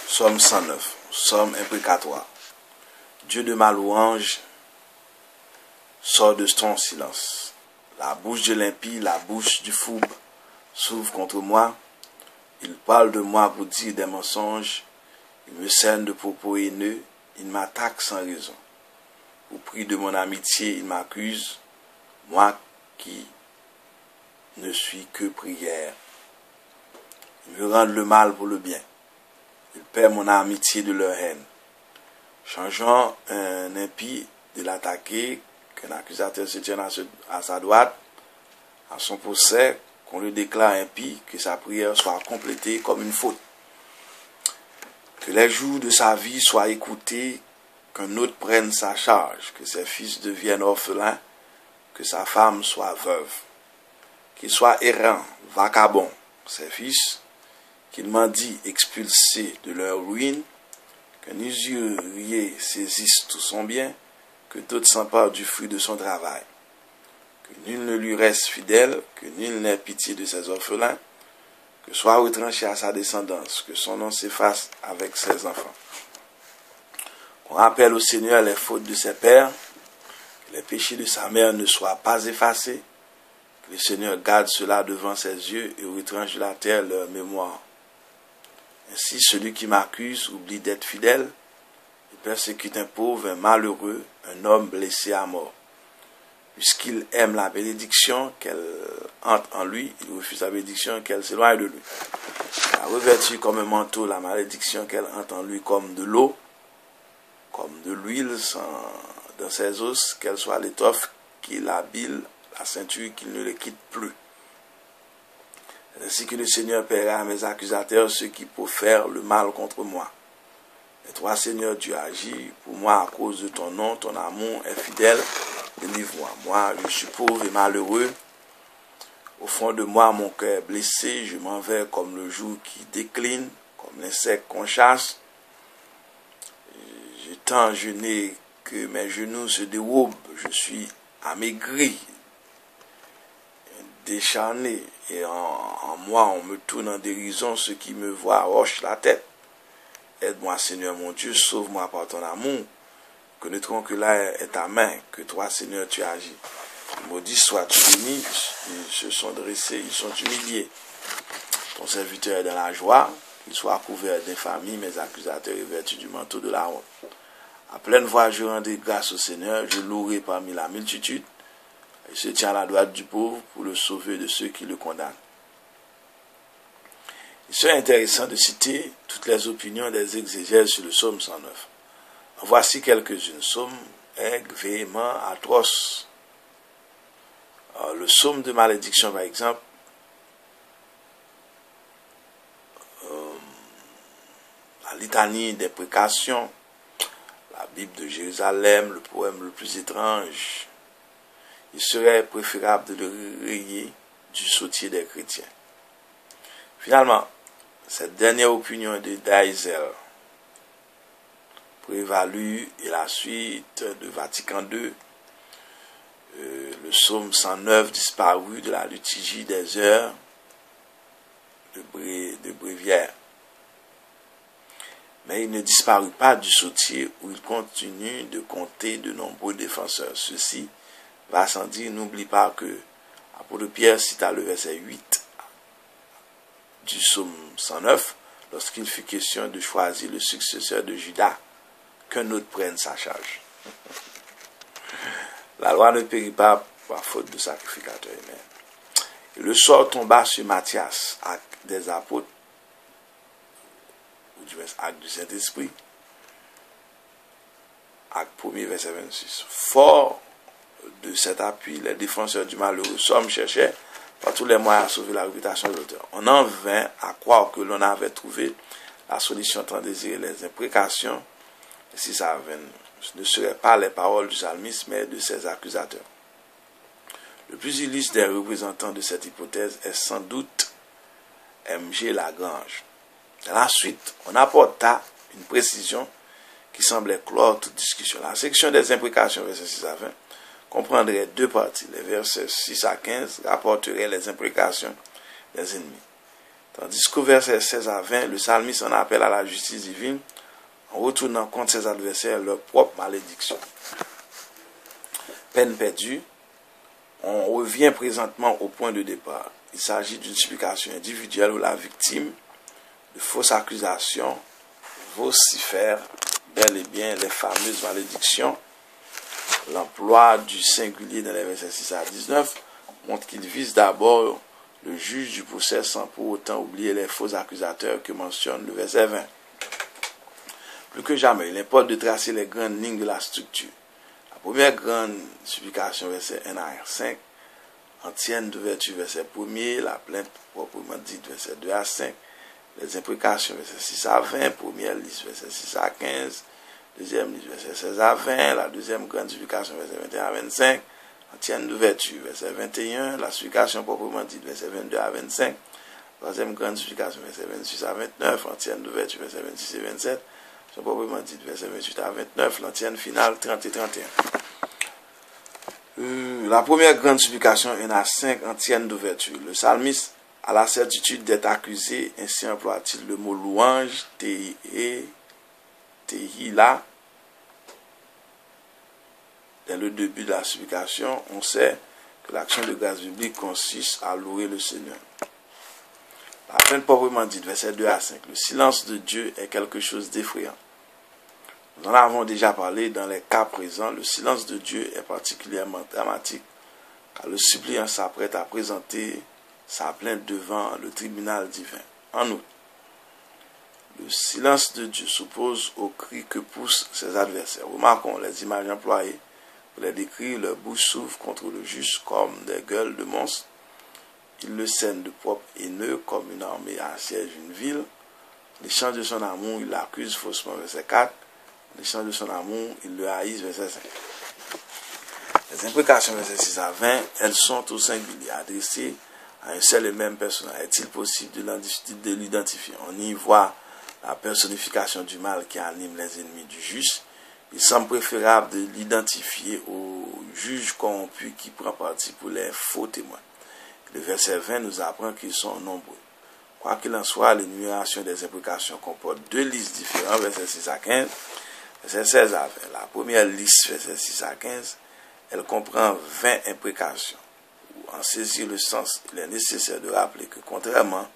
Psaume 109, psaume imprécatoire. Dieu de ma louange, sors de ton silence. La bouche de l'impie, la bouche du fou s'ouvre contre moi. Il parle de moi pour dire des mensonges. Il me cerne de propos haineux. Il m'attaque sans raison. Au prix de mon amitié, il m'accuse. Moi qui ne suis que prière. Ils me rendent le mal pour le bien. Ils perdent mon amitié de leur haine. Changeant un impie de l'attaquer, qu'un accusateur se tienne à sa droite, à son procès, qu'on le déclare impie, que sa prière soit complétée comme une faute. Que les jours de sa vie soient écoutés, qu'un autre prenne sa charge, que ses fils deviennent orphelins, que sa femme soit veuve. Qu'il soit errant, vagabond, ses fils, qu'il mendie expulsés de leur ruine, qu'un usurier saisisse tout son bien, que d'autres s'emparent du fruit de son travail, que nul ne lui reste fidèle, que nul n'ait pitié de ses orphelins, que soit retranché à sa descendance, que son nom s'efface avec ses enfants. Qu'on rappelle au Seigneur les fautes de ses pères, que les péchés de sa mère ne soient pas effacés, que le Seigneur garde cela devant ses yeux et retranche de la terre leur mémoire. Ainsi, celui qui m'accuse oublie d'être fidèle, il persécute un pauvre, un malheureux, un homme blessé à mort. Puisqu'il aime la bénédiction qu'elle entre en lui, il refuse la bénédiction qu'elle s'éloigne de lui. Il a revêtu comme un manteau la malédiction qu'elle entre en lui comme de l'eau, comme de l'huile dans ses os, qu'elle soit l'étoffe qui l'habille, la ceinture qu'il ne le quitte plus. Ainsi que le Seigneur paiera à mes accusateurs ceux qui profèrent le mal contre moi. Et toi, Seigneur, tu agis pour moi à cause de ton nom, ton amour est fidèle. Délivre-moi. Moi, je suis pauvre et malheureux. Au fond de moi, mon cœur est blessé. Je m'en vais comme le jour qui décline, comme l'insecte qu'on chasse. J'ai tant jeûné que mes genoux se dérobent. Je suis amaigri, décharné, et en moi on me tourne en dérision, ceux qui me voient hochent la tête. Aide-moi, Seigneur mon Dieu, sauve-moi par ton amour. Connaîtrons que là est ta main, que toi, Seigneur, tu agis. Maudit sois-tu béni, ils se sont dressés, ils sont humiliés. Ton serviteur est dans la joie, qu'il soit couvert d'infamie, mes accusateurs revêtus du manteau de la honte. À pleine voix, je rendrai grâce au Seigneur, je louerai parmi la multitude. Il se tient à la droite du pauvre pour le sauver de ceux qui le condamnent. Il serait intéressant de citer toutes les opinions des exégèses sur le psaume 109. En voici quelques-unes. Psaume aigre, véhément, atroce. Le psaume de malédiction, par exemple, la litanie des précautions, la Bible de Jérusalem, le poème le plus étrange. Il serait préférable de le rayer du sautier des chrétiens. Finalement, cette dernière opinion de Deiser prévalue et la suite de Vatican II, le psaume 109 disparu de la liturgie des heures de Bréviaire. Mais il ne disparut pas du sautier où il continue de compter de nombreux défenseurs. Ceci va sans dire, n'oublie pas que l'apôtre Pierre cita le verset 8 du psaume 109 lorsqu'il fut question de choisir le successeur de Judas, qu'un autre prenne sa charge. La loi ne périt pas par faute de sacrificateur humain. Et le sort tomba sur Matthias, acte des apôtres, ou du moins acte du Saint-Esprit, acte 1er, verset 26. Fort de cet appui, les défenseurs du malheureux Somme cherchaient par tous les moyens à sauver la réputation de l'auteur. On en vint à croire que l'on avait trouvé la solution tant désirée, les imprécations, et si ça ne seraient pas les paroles du psalmiste, mais de ses accusateurs. Le plus illustre des représentants de cette hypothèse est sans doute M.G. Lagrange. Dans la suite, on apporta une précision qui semblait clore toute discussion. La section des imprécations, versets 6 à 20, comprendrait deux parties. Les versets 6 à 15 rapporteraient les imprécations des ennemis. Tandis qu'au verset 16 à 20, le psalmiste en appelle à la justice divine en retournant contre ses adversaires leur propre malédiction. Peine perdue, on revient présentement au point de départ. Il s'agit d'une supplication individuelle où la victime de fausses accusations vocifère bel et bien les fameuses malédictions. L'emploi du singulier dans les versets 6 à 19 montre qu'il vise d'abord le juge du procès sans pour autant oublier les faux accusateurs que mentionne le verset 20. Plus que jamais, il importe de tracer les grandes lignes de la structure. La première grande supplication, verset 1 à 5, antienne d'ouverture, verset 1er, la plainte proprement dite, verset 2 à 5, les imprécations, verset 6 à 20, première liste, verset 6 à 15, deuxième liste, verset 16 à 20, la deuxième grande supplication, verset 21 à 25, antienne d'ouverture, verset 21, la supplication proprement dite, verset 22 à 25, troisième grande supplication, verset 26 à 29, antienne d'ouverture, verset 26 et 27, proprement dite, verset 28 à 29, l'antienne finale, 30 et 31. La première grande supplication en a 5 antiennes d'ouverture. Le psalmiste a la certitude d'être accusé, ainsi emploie-t-il le mot louange, tehila. Dès le début de la supplication, on sait que l'action de grâce biblique consiste à louer le Seigneur. La plainte proprement dite, verset 2 à 5. Le silence de Dieu est quelque chose d'effrayant. Nous en avons déjà parlé dans les cas présents. Le silence de Dieu est particulièrement dramatique car le suppliant s'apprête à présenter sa plainte devant le tribunal divin. En outre, le silence de Dieu s'oppose aux cris que poussent ses adversaires. Remarquons les images employées pour les décrire. Leur bouche s'ouvre contre le juste comme des gueules de monstres. Ils le scènent de propre haineux comme une armée assiège une ville. L'échange de son amour, il l'accuse faussement, verset 4. L'échange de son amour, il le haït, verset 5. Les imprécations, verset 6 à 20, elles sont au singulier, adressées à un seul et même personnage. Est-il possible de l'identifier? On y voit la personnification du mal qui anime les ennemis du juste. Il semble préférable de l'identifier au juge corrompu qui prend parti pour les faux témoins. Le verset 20 nous apprend qu'ils sont nombreux. Quoi qu'il en soit, l'énumération des imprécations comporte deux listes différentes, verset 6 à 15. Verset 16 à 20. La première liste, verset 6 à 15, elle comprend 20 imprécations. Pour en saisir le sens, il est nécessaire de rappeler que contrairement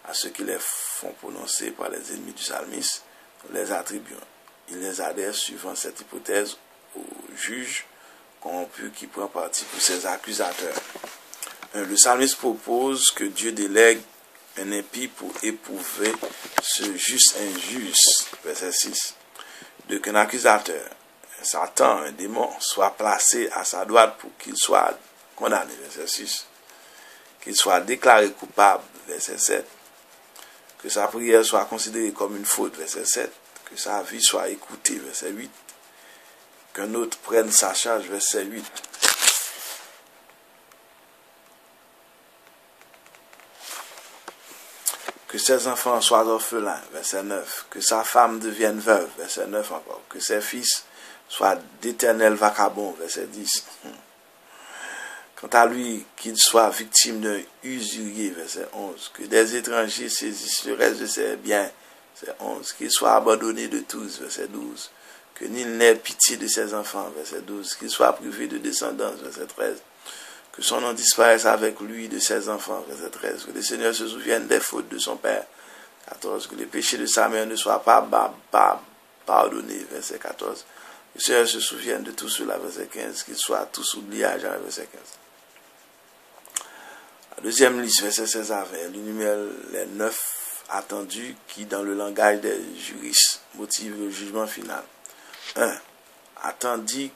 à ceux qui les font prononcer par les ennemis du psalmiste, nous les attribuons. Il les adhère suivant cette hypothèse au juge corrompu qui prend parti pour ses accusateurs. Le psalmiste propose que Dieu délègue un impie pour éprouver ce juste injuste. Verset 6. Qu'un accusateur, un Satan, un démon, soit placé à sa droite pour qu'il soit condamné, verset 6. Qu'il soit déclaré coupable, verset 7. Que sa prière soit considérée comme une faute, verset 7. Que sa vie soit écoutée, verset 8. Qu'un autre prenne sa charge, verset 8. Que ses enfants soient orphelins, verset 9. Que sa femme devienne veuve, verset 9 encore. Que ses fils soient d'éternels vagabonds, verset 10. Quant à lui, qu'il soit victime d'un usurier, verset 11. Que des étrangers saisissent le reste de ses biens, verset 11. Qu'il soit abandonné de tous, verset 12. Que nul n'ait pitié de ses enfants, verset 12. Qu'il soit privé de descendance, verset 13. Que son nom disparaisse avec lui de ses enfants, verset 13. Que le Seigneur se souvienne des fautes de son père, 14. Que les péchés de sa mère ne soient pas pardonnés, verset 14. Que le Seigneur se souvienne de tout cela, verset 15. Qu'ils soient tous oubliés, verset 15. La deuxième liste, verset 16 à 20, énumère les 9 attendus qui, dans le langage des juristes, motivent le jugement final. 1. Attendu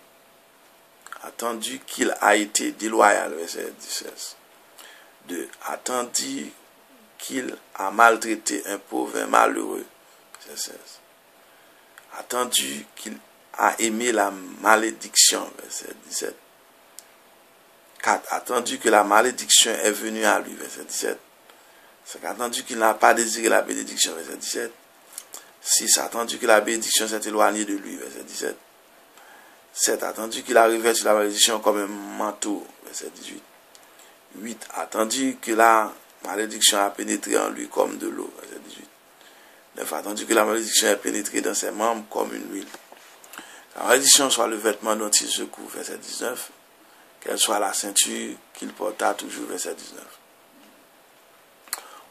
qu'il a été déloyal, verset 16. 2. Attendu qu'il a maltraité un pauvre, un malheureux, verset 16. Attendu qu'il a aimé la malédiction, verset 17. 4. Attendu que la malédiction est venue à lui, verset 17. 5. Attendu qu'il n'a pas désiré la bénédiction, verset 17. 6. Attendu que la bénédiction s'est éloignée de lui, verset 17. 7. Attendu qu'il a revêtu sur la malédiction comme un manteau, verset 18. 8. Attendu que la malédiction a pénétré en lui comme de l'eau. Verset 18. 9. Attendu que la malédiction ait pénétré dans ses membres comme une huile. La malédiction soit le vêtement dont il se couvre. Verset 19. Qu'elle soit la ceinture qu'il porta toujours. Verset 19.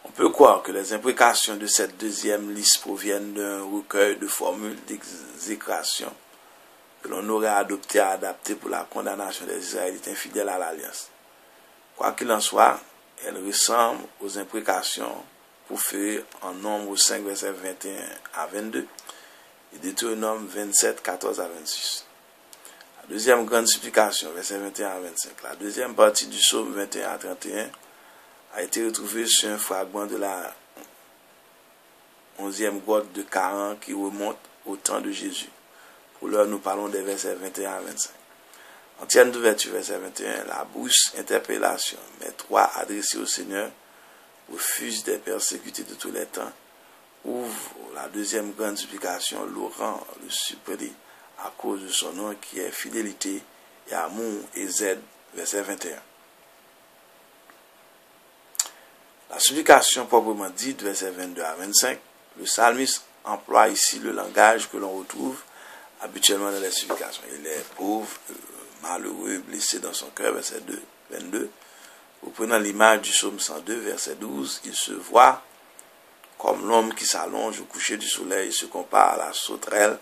On peut croire que les imprécations de cette deuxième liste proviennent d'un recueil de formules d'exécration que l'on aurait adapté pour la condamnation des Israélites infidèles à l'Alliance. Quoi qu'il en soit, elles ressemblent aux imprécations proférées en Nombre 5, versets 21 à 22 et Deutéronome 27, 14 à 26. La deuxième grande supplication, versets 21 à 25. La deuxième partie du psaume 21 à 31 a été retrouvée sur un fragment de la 11e grotte de Caran qui remonte au temps de Jésus. Pour l'heure, nous parlons des versets 21 à 25. Entière d'ouverture, verset 21, la bouche interpellation, mais 3 adressées au Seigneur, refuse des persécutés de tous les temps, ouvre la deuxième grande supplication, Laurent le supplie à cause de son nom qui est fidélité et amour et Z, verset 21. La supplication proprement dite, verset 22 à 25, le psalmiste emploie ici le langage que l'on retrouve habituellement dans les supplications. Il est pauvre, malheureux, blessé dans son cœur, verset 22. Reprenant l'image du psaume 102, verset 12, il se voit comme l'homme qui s'allonge au coucher du soleil. Il se compare à la sauterelle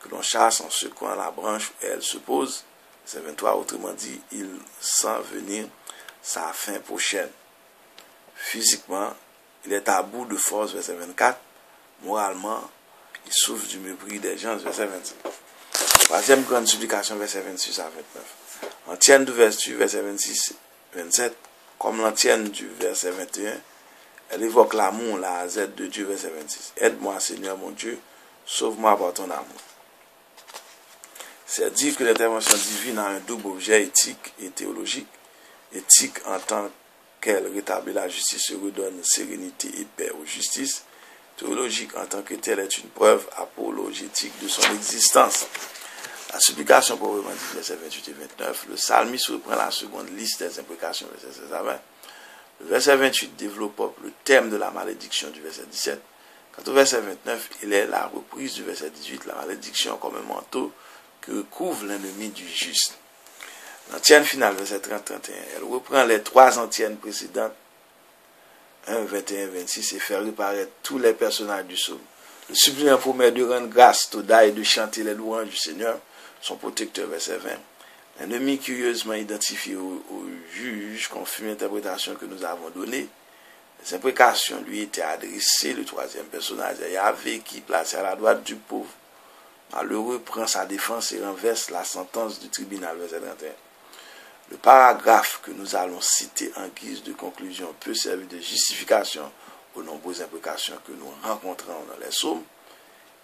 que l'on chasse en secouant la branche où elle se pose. Verset 23, autrement dit, il sent venir sa fin prochaine. Physiquement, il est à bout de force, verset 24. Moralement, il souffre du mépris des gens, verset 25. Troisième grande supplication, verset 26 à 29. L'antienne d'ouverture, verset 26-27, comme l'antienne du verset 21, elle évoque l'amour, la Z de Dieu, verset 26. Aide-moi, Seigneur mon Dieu, sauve-moi par ton amour. C'est dire que l'intervention divine a un double objet éthique et théologique. Éthique en tant qu'elle rétablit la justice et redonne sérénité et paix aux justices. Théologique en tant que telle est une preuve apologétique de son existence. La supplication proprement dit, versets 28 et 29, le psalmiste reprend la seconde liste des imprécations, verset 16 à 20. Le verset 28 développe le thème de la malédiction du verset 17. Quant au verset 29, il est la reprise du verset 18, la malédiction comme un manteau que couvre l'ennemi du juste. L'antienne finale, verset 30-31, elle reprend les trois antiennes précédentes, 1, 21, 26, et fait reparaître tous les personnages du psaume. Le suppliant promet de rendre grâce, Toda, et de chanter les louanges du Seigneur, son protecteur, verset 20. L'ennemi curieusement identifié au juge confirme l'interprétation que nous avons donnée. Les imprécations lui étaient adressées, le troisième personnage est Yahvé qui, placé à la droite du pauvre, malheureux, prend sa défense et renverse la sentence du tribunal, verset 31. Le paragraphe que nous allons citer en guise de conclusion peut servir de justification aux nombreuses imprécations que nous rencontrons dans les psaumes.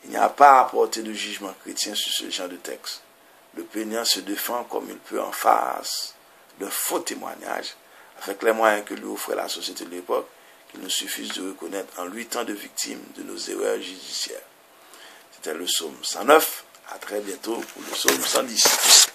Il n'y a pas à porter de jugement chrétien sur ce genre de texte. Le plaignant se défend comme il peut en face d'un faux témoignage, avec les moyens que lui offrait la société de l'époque, qu'il nous suffise de reconnaître en lui tant de victimes de nos erreurs judiciaires. C'était le psaume 109. À très bientôt pour le psaume 110.